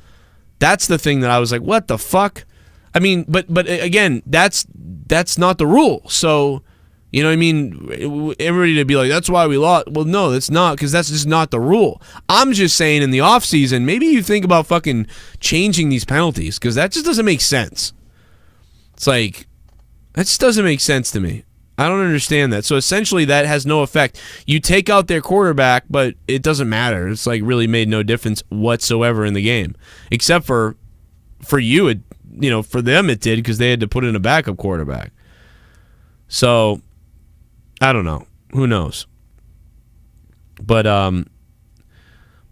That's the thing that I was like, what the fuck? I mean, but again, that's not the rule. So, you know what I mean? Everybody to be like, that's why we lost. Well, no, that's not, because that's just not the rule. I'm just saying in the offseason, maybe you think about fucking changing these penalties, because that just doesn't make sense. It's like, that just doesn't make sense to me. I don't understand that. So essentially that has no effect. You take out their quarterback, but it doesn't matter. It's like really made no difference whatsoever in the game. Except for you, it, you know, for them it did, because they had to put in a backup quarterback. So I don't know. Who knows? But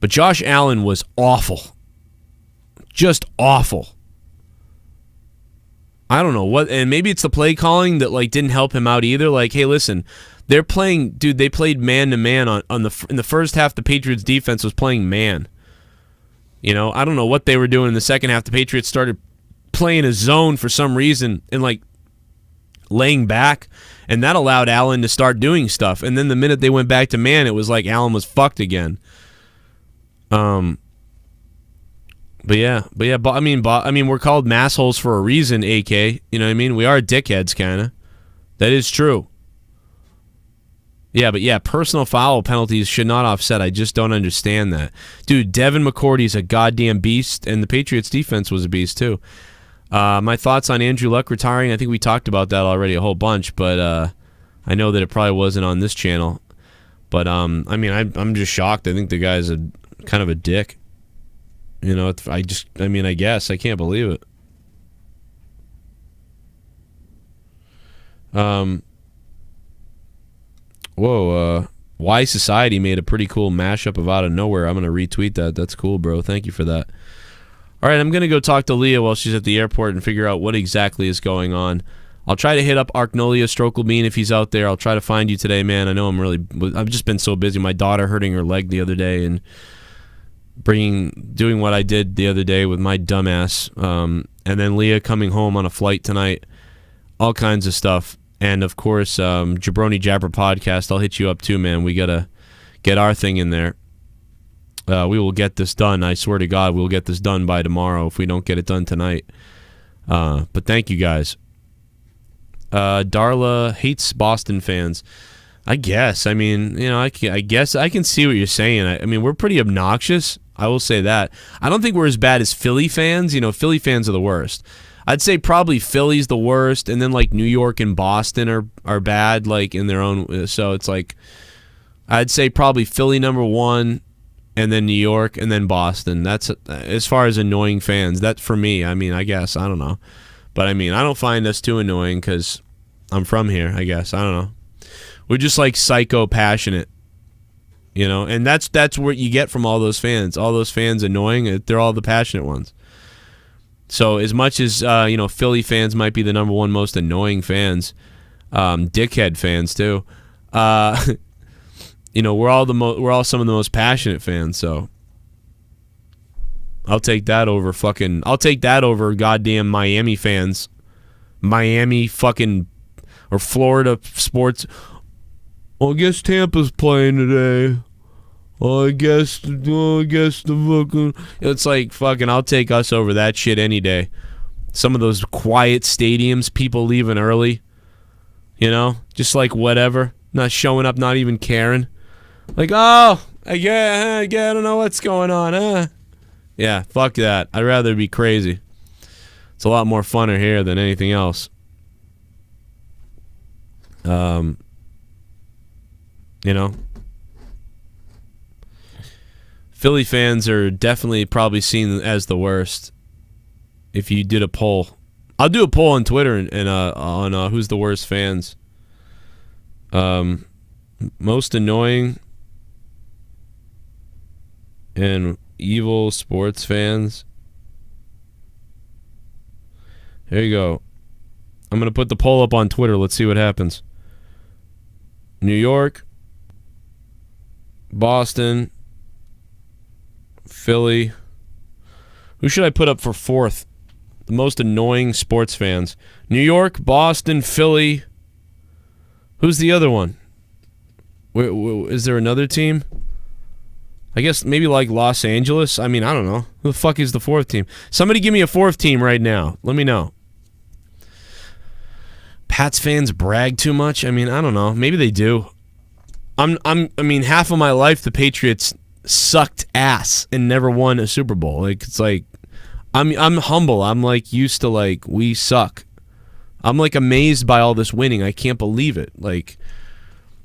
Josh Allen was awful. Just awful. I don't know what, and maybe it's the play calling that like didn't help him out either. Like, hey, listen, they're playing, dude. They played man to man in the first half. The Patriots defense was playing man. You know, I don't know what they were doing in the second half. The Patriots started playing a zone for some reason and like laying back, and that allowed Allen to start doing stuff. And then the minute they went back to man, it was like Allen was fucked again. But I mean, we're called massholes for a reason, AK. You know what I mean? We are dickheads, kind of. That is true. Yeah, but yeah, personal foul penalties should not offset. I just don't understand that. Dude, Devin McCourty's a goddamn beast, and the Patriots defense was a beast, too. My thoughts on Andrew Luck retiring, I think we talked about that already a whole bunch, but I know that it probably wasn't on this channel. But, I mean, I'm just shocked. I think the guy's kind of a dick. You know, I guess. I can't believe it. Why Society made a pretty cool mashup of Out of Nowhere. I'm going to retweet that. That's cool, bro. Thank you for that. All right, I'm going to go talk to Leah while she's at the airport and figure out what exactly is going on. I'll try to hit up Arknolia Strokelbean if he's out there. I'll try to find you today, man. I know I've just been so busy. My daughter hurting her leg the other day and doing what I did the other day with my dumbass, and then Leah coming home on a flight tonight, all kinds of stuff, and of course Jabroni Jabber podcast. I'll hit you up too, man. We gotta get our thing in there. We will get this done. I swear to God, we'll get this done by tomorrow if we don't get it done tonight. But thank you guys. Darla hates Boston fans. I guess. I mean, you know, I guess I can see what you're saying. I mean, we're pretty obnoxious. I will say that. I don't think we're as bad as Philly fans. You know, Philly fans are the worst. I'd say probably Philly's the worst, and then like New York and Boston are bad, like in their own. So it's like, I'd say probably Philly number one, and then New York, and then Boston. That's as far as annoying fans. That for me. I mean, I guess I don't know, but I mean, I don't find us too annoying because I'm from here. I guess I don't know. We're just like psycho passionate. You know, and that's what you get from all those fans. All those fans annoying, they're all the passionate ones. So as much as you know, Philly fans might be the number one most annoying fans, dickhead fans too. You know, we're all some of the most passionate fans. So I'll take that over goddamn Miami fans, Miami fucking or Florida sports. Well, I guess Tampa's playing today. I guess the fucking... It's like, fucking, I'll take us over that shit any day. Some of those quiet stadiums, people leaving early, you know, just like whatever, not showing up, not even caring. Like, oh, I don't know what's going on, Yeah, fuck that. I'd rather be crazy. It's a lot more funner here than anything else. You know, Philly fans are definitely probably seen as the worst. If you did a poll, I'll do a poll on Twitter and on who's the worst fans. Most annoying and evil sports fans. There you go. I'm gonna put the poll up on Twitter. Let's see what happens. New York, Boston, Philly. Who should I put up for fourth? The most annoying sports fans. New York, Boston, Philly. Who's the other one? Is there another team? I guess maybe like Los Angeles. I mean, I don't know. Who the fuck is the fourth team? Somebody give me a fourth team right now. Let me know. Pats fans brag too much. I mean, I don't know. Maybe they do. I mean, half of my life the Patriots sucked ass and never won a Super Bowl. Like, it's like I'm humble. I'm like used to like we suck. I'm like amazed by all this winning. I can't believe it. Like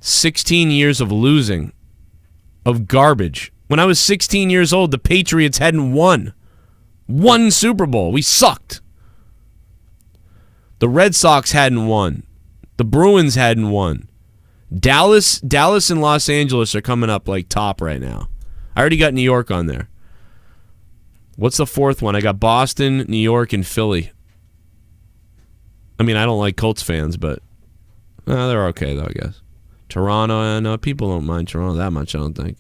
16 years of losing, of garbage. When I was 16 years old, the Patriots hadn't won one Super Bowl. We sucked. The Red Sox hadn't won. The Bruins hadn't won. Dallas and Los Angeles are coming up like top right now. I already got New York on there. What's the fourth one? I got Boston, New York, and Philly. I mean, I don't like Colts fans, but they're okay, though, I guess. Toronto, no, people don't mind Toronto that much, I don't think.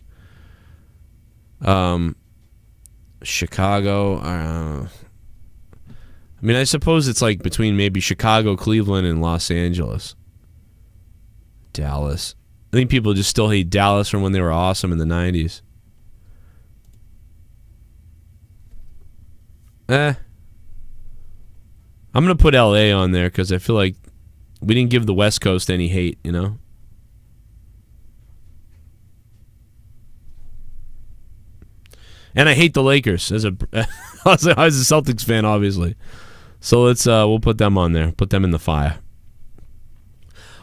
Chicago, I mean, I suppose it's like between maybe Chicago, Cleveland, and Los Angeles. Dallas. I think people just still hate Dallas from when they were awesome in the 90s. I'm going to put LA on there because I feel like we didn't give the West Coast any hate, you know? And I hate the Lakers as a Celtics fan, obviously. So let's we'll put them on there. Put them in the fire.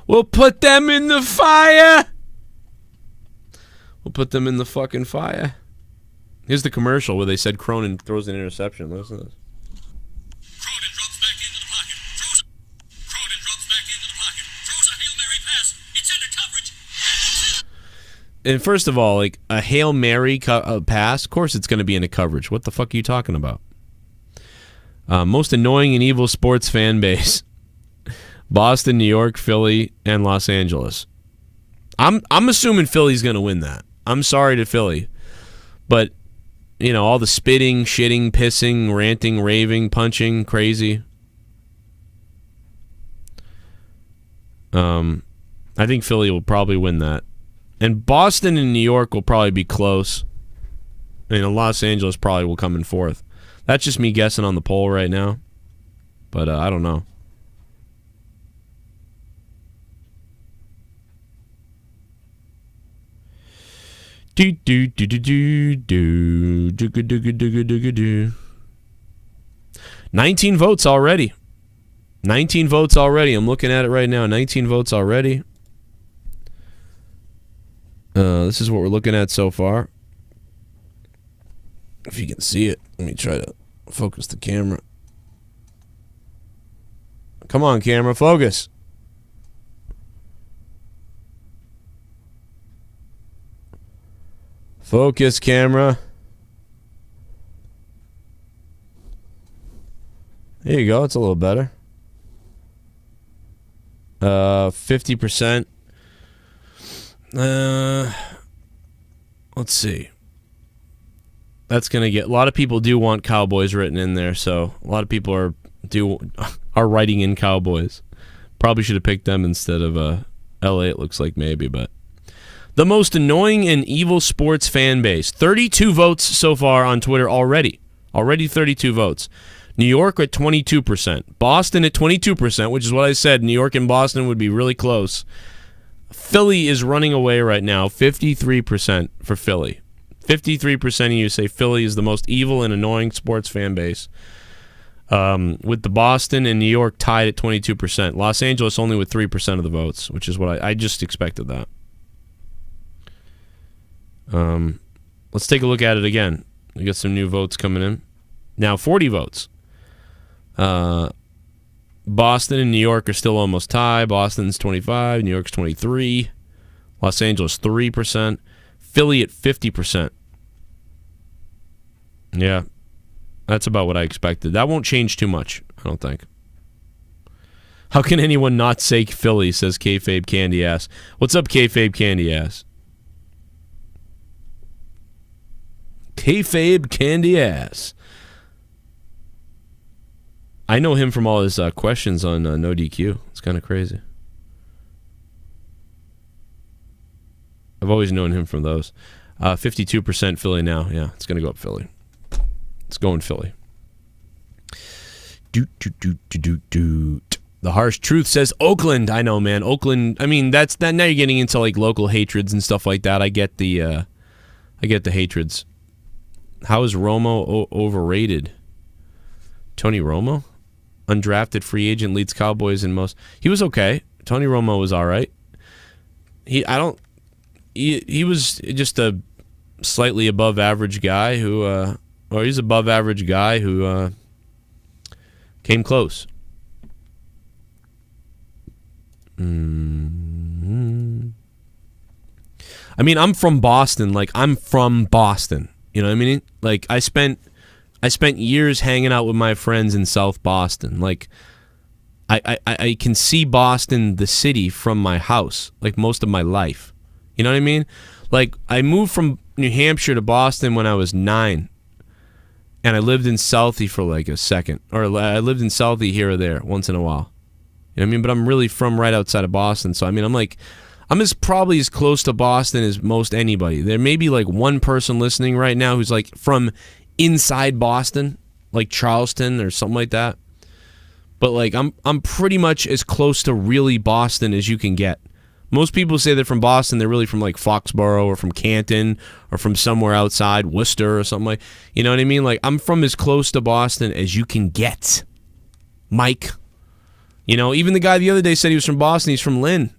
We'll put them in the fire. We'll put them in the fucking fire. Here's the commercial where they said Cronin throws an interception. Listen to this. Cronin drops back into the pocket. Cronin drops back into the pocket. Throws a Hail Mary pass. It's into coverage. And first of all, like a Hail Mary pass, of course it's going to be into coverage. What the fuck are you talking about? Most annoying and evil sports fan base. Boston, New York, Philly, and Los Angeles. I'm assuming Philly's going to win that. I'm sorry to Philly. But, you know, all the spitting, shitting, pissing, ranting, raving, punching, crazy. I think Philly will probably win that. And Boston and New York will probably be close. And Los Angeles probably will come in fourth. That's just me guessing on the poll right now. But I don't know. Do do do do do do do do do do do do. 19 votes already. 19 votes already. I'm looking at it right now. 19 votes already. This is what we're looking at so far. If you can see it, let me try to focus the camera. Come on, camera, focus. Focus, camera. There you go. It's a little better. 50%. Let's see. That's gonna get a lot of people do want Cowboys written in there, so a lot of people are writing in Cowboys. Probably should have picked them instead of LA. It looks like maybe, but the most annoying and evil sports fan base. 32 votes so far on Twitter already. Already 32 votes. New York at 22%. Boston at 22%, which is what I said. New York and Boston would be really close. Philly is running away right now, 53% for Philly. 53% of you say Philly is the most evil and annoying sports fan base. With the Boston and New York tied at 22%. Los Angeles only with 3% of the votes, which is what I just expected that. Let's take a look at it again. We got some new votes coming in. Now 40 votes. Boston and New York are still almost tied. Boston's 25, New York's 23, Los Angeles 3%, Philly at 50%. Yeah, that's about what I expected. That won't change too much, I don't think. How can anyone not say Philly, says Kayfabe Candy Ass. What's up, Kayfabe Candy Ass? Kayfabe Candy Ass. I know him from all his questions on No DQ. It's kind of crazy. I've always known him from those. 52% Philly now. Yeah, it's going to go up Philly. It's going Philly. The Harsh Truth says Oakland. I know, man. Oakland. I mean, that's that. Now you're getting into like local hatreds and stuff like that. I get the hatreds. How is Romo overrated? Tony Romo? Undrafted free agent, leads Cowboys in most. He was okay. Tony Romo was all right. He was just a slightly above average guy who, he's above average guy who came close. Mm-hmm. I mean, I'm from Boston. Like, I'm from Boston. You know what I mean? Like, I spent years hanging out with my friends in South Boston. Like, I can see Boston, the city, from my house, like, most of my life. You know what I mean? Like, I moved from New Hampshire to Boston when I was 9, and I lived in Southie for, like, a second. Or I lived in Southie here or there once in a while. You know what I mean? But I'm really from right outside of Boston, so, I mean, I'm probably as close to Boston as most anybody. There may be, like, one person listening right now who's, like, from inside Boston, like Charleston or something like that. But like I'm pretty much as close to really Boston as you can get. Most people say they're from Boston, they're really from like Foxborough or from Canton or from somewhere outside, Worcester or something like. You know what I mean? Like, I'm from as close to Boston as you can get. Mike. You know, even the guy the other day said he was from Boston, he's from Lynn,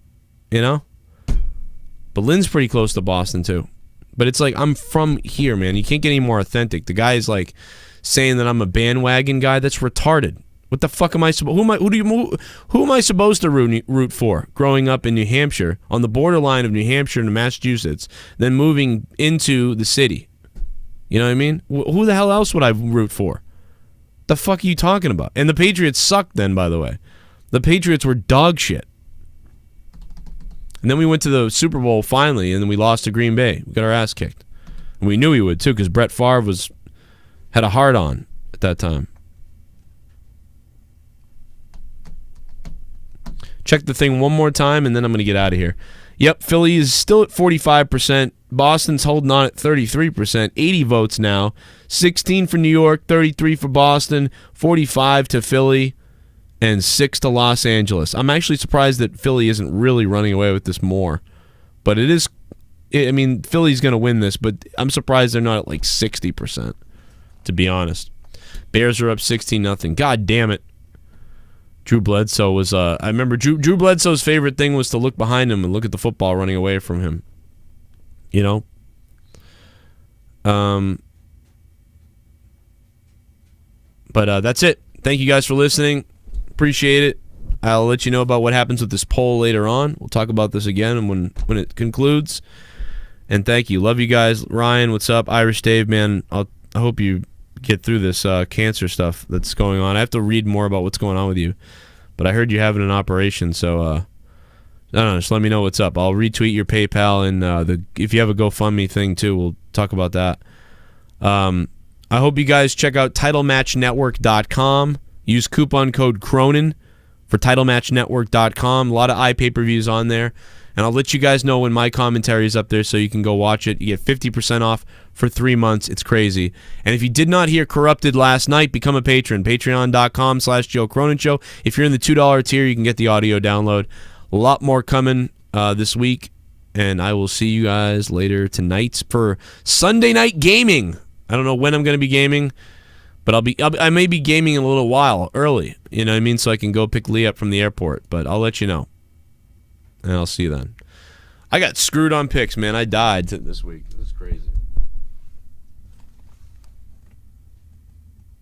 you know? But Lynn's pretty close to Boston too. But it's like, I'm from here, man. You can't get any more authentic. The guy is like saying that I'm a bandwagon guy. That's retarded. What the fuck am I supposed? Who am I supposed to root for? Growing up in New Hampshire, on the borderline of New Hampshire and Massachusetts, then moving into the city. You know what I mean? Who the hell else would I root for? The fuck are you talking about? And the Patriots sucked then, by the way. The Patriots were dog shit. And then we went to the Super Bowl finally, and then we lost to Green Bay. We got our ass kicked. And we knew we would, too, because Brett Favre had a hard-on at that time. Check the thing one more time, and then I'm going to get out of here. Yep, Philly is still at 45%. Boston's holding on at 33%. 80 votes now. 16 for New York, 33 for Boston, 45 to Philly, and 6 to Los Angeles. I'm actually surprised that Philly isn't really running away with this more. But it is, I mean, Philly's going to win this, but I'm surprised they're not at like 60%, to be honest. Bears are up 16-0. God damn it. Drew Bledsoe was, I remember Drew Bledsoe's favorite thing was to look behind him and look at the football running away from him. You know? But that's it. Thank you guys for listening. Appreciate it. I'll let you know about what happens with this poll later on. We'll talk about this again when it concludes. And thank you. Love you guys. Ryan, what's up? Irish Dave, man, I hope you get through this cancer stuff that's going on. I have to read more about what's going on with you. But I heard you having an operation, so I don't know, just let me know what's up. I'll retweet your PayPal, and if you have a GoFundMe thing too, we'll talk about that. I hope you guys check out TitleMatchNetwork.com. Use coupon code Cronin for TitleMatchNetwork.com. A lot of pay-per-views on there. And I'll let you guys know when my commentary is up there so you can go watch it. You get 50% off for 3 months. It's crazy. And if you did not hear Corrupted last night, become a patron. Patreon.com/Joe Cronin Show. If you're in the $2 tier, you can get the audio download. A lot more coming this week. And I will see you guys later tonight for Sunday Night Gaming. I don't know when I'm going to be gaming, but I may be gaming in a little while early. You know what I mean? So I can go pick Lee up from the airport. But I'll let you know. And I'll see you then. I got screwed on picks, man. I died this week. This is crazy.